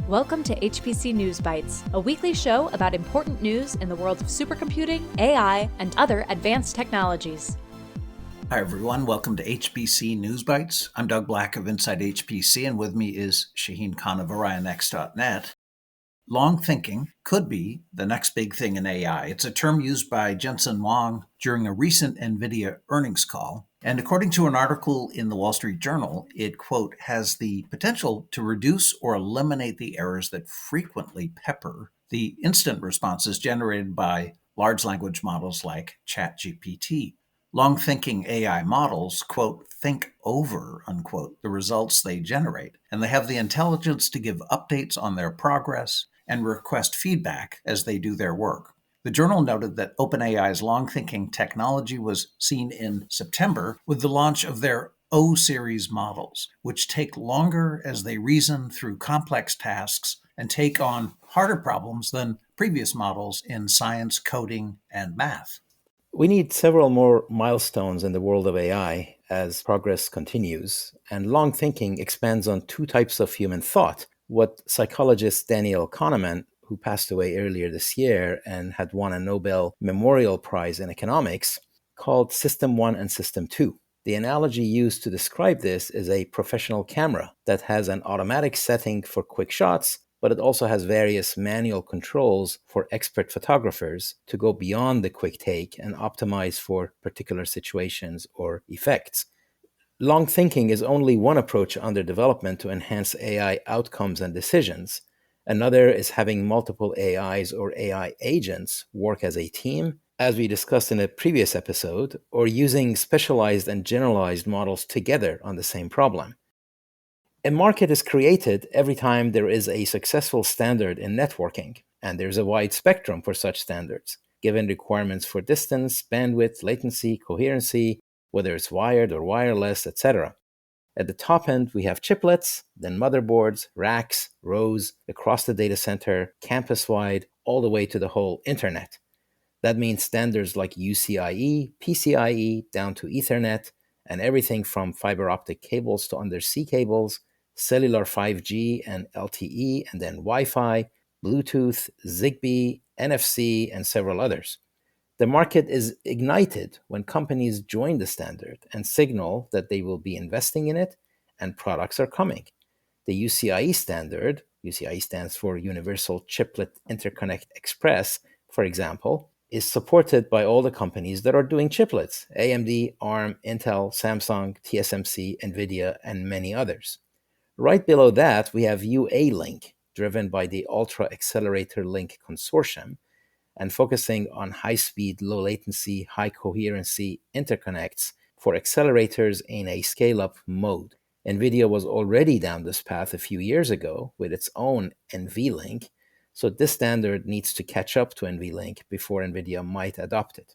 Welcome to HPC News Bytes, a weekly show about important news in the world of supercomputing, AI, and other advanced technologies. Hi, everyone. Welcome to HPC News Bytes. I'm Doug Black of Inside HPC, and with me is Shaheen Khan of OrionX.net. Long thinking could be the next big thing in AI. It's a term used by Jensen Huang during a recent NVIDIA earnings call. And according to an article in the Wall Street Journal, it, quote, has the potential to reduce or eliminate the errors that frequently pepper the instant responses generated by large language models like ChatGPT. Long thinking AI models, quote, think over, unquote, the results they generate, and they have the intelligence to give updates on their progress and request feedback as they do their work. The journal noted that OpenAI's long thinking technology was seen in September with the launch of their O-series models, which take longer as they reason through complex tasks and take on harder problems than previous models in science, coding, and math. We need several more milestones in the world of AI as progress continues, and long thinking expands on two types of human thought. What psychologist Daniel Kahneman, who passed away earlier this year and had won a Nobel Memorial Prize in economics, called System 1 and System 2. The analogy used to describe this is a professional camera that has an automatic setting for quick shots, but it also has various manual controls for expert photographers to go beyond the quick take and optimize for particular situations or effects. Long thinking is only one approach under development to enhance AI outcomes and decisions. Another is having multiple AIs or AI agents work as a team, as we discussed in a previous episode, or using specialized and generalized models together on the same problem. A market is created every time there is a successful standard in networking, and there's a wide spectrum for such standards, given requirements for distance, bandwidth, latency, coherency, whether it's wired or wireless, etc. At the top end, we have chiplets, then motherboards, racks, rows, across the data center, campus-wide, all the way to the whole internet. That means standards like UCIe, PCIe, down to Ethernet, and everything from fiber optic cables to undersea cables, cellular 5G and LTE, and then Wi-Fi, Bluetooth, Zigbee, NFC, and several others. The market is ignited when companies join the standard and signal that they will be investing in it, and products are coming. The UCIe standard, UCIe stands for Universal Chiplet Interconnect Express, for example, is supported by all the companies that are doing chiplets: AMD, ARM, Intel, Samsung, TSMC, NVIDIA, and many others. Right below that, we have UALink, driven by the Ultra Accelerator Link Consortium, and focusing on high-speed, low-latency, high-coherency interconnects for accelerators in a scale-up mode. NVIDIA was already down this path a few years ago with its own NVLink, so this standard needs to catch up to NVLink before NVIDIA might adopt it.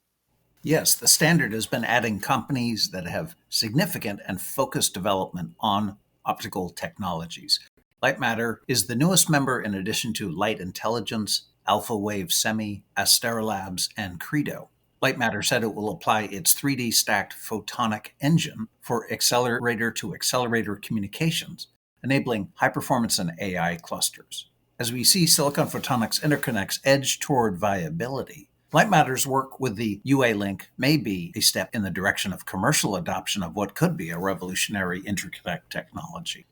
Yes, the standard has been adding companies that have significant and focused development on optical technologies. Lightmatter is the newest member in addition to Light Intelligence, Alpha Wave Semi, Astera Labs, and Credo. Lightmatter said it will apply its 3D stacked photonic engine for accelerator-to-accelerator communications, enabling high-performance and AI clusters. As we see silicon photonics interconnects edge toward viability, Lightmatter's work with the UALink may be a step in the direction of commercial adoption of what could be a revolutionary interconnect technology.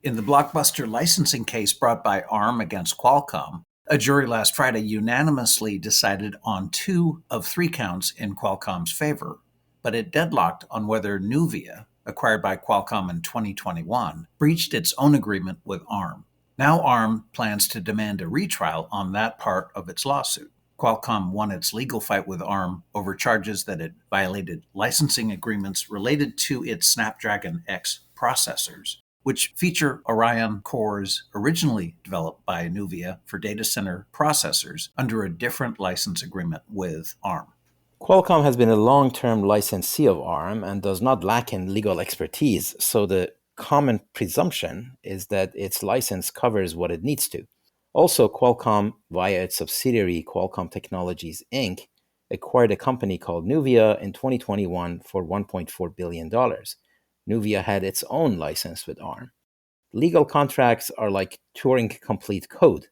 In the blockbuster licensing case brought by Arm against Qualcomm, a jury last Friday unanimously decided on 2 of 3 counts in Qualcomm's favor, but it deadlocked on whether Nuvia, acquired by Qualcomm in 2021, breached its own agreement with Arm. Now Arm plans to demand a retrial on that part of its lawsuit. Qualcomm won its legal fight with Arm over charges that it violated licensing agreements related to its Snapdragon X processors, which feature Orion cores originally developed by Nuvia for data center processors under a different license agreement with Arm. Qualcomm has been a long-term licensee of Arm and does not lack in legal expertise, so the common presumption is that its license covers what it needs to. Also, Qualcomm, via its subsidiary Qualcomm Technologies Inc., acquired a company called Nuvia in 2021 for $1.4 billion. Nuvia had its own license with Arm. Legal contracts are like Turing-complete code,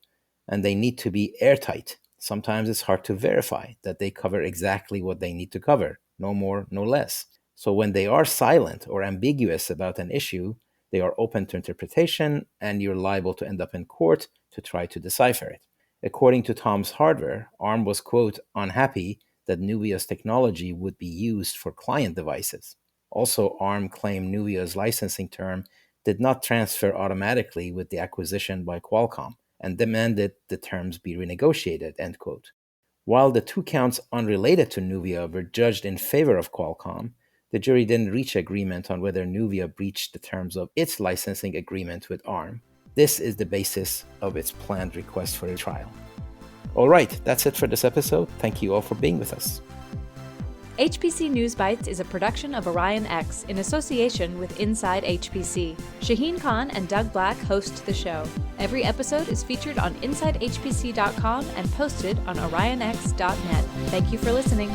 and they need to be airtight. Sometimes it's hard to verify that they cover exactly what they need to cover, no more, no less. So when they are silent or ambiguous about an issue, they are open to interpretation, and you're liable to end up in court to try to decipher it. According to Tom's Hardware, ARM was, quote, unhappy that Nuvia's technology would be used for client devices. Also, ARM claimed Nuvia's licensing term did not transfer automatically with the acquisition by Qualcomm and demanded the terms be renegotiated, end quote. While the two counts unrelated to Nuvia were judged in favor of Qualcomm, the jury didn't reach agreement on whether Nuvia breached the terms of its licensing agreement with ARM. This is the basis of its planned request for a trial. All right, that's it for this episode. Thank you all for being with us. HPC News Bytes is a production of Orion X in association with Inside HPC. Shaheen Khan and Doug Black host the show. Every episode is featured on InsideHPC.com and posted on OrionX.net. Thank you for listening.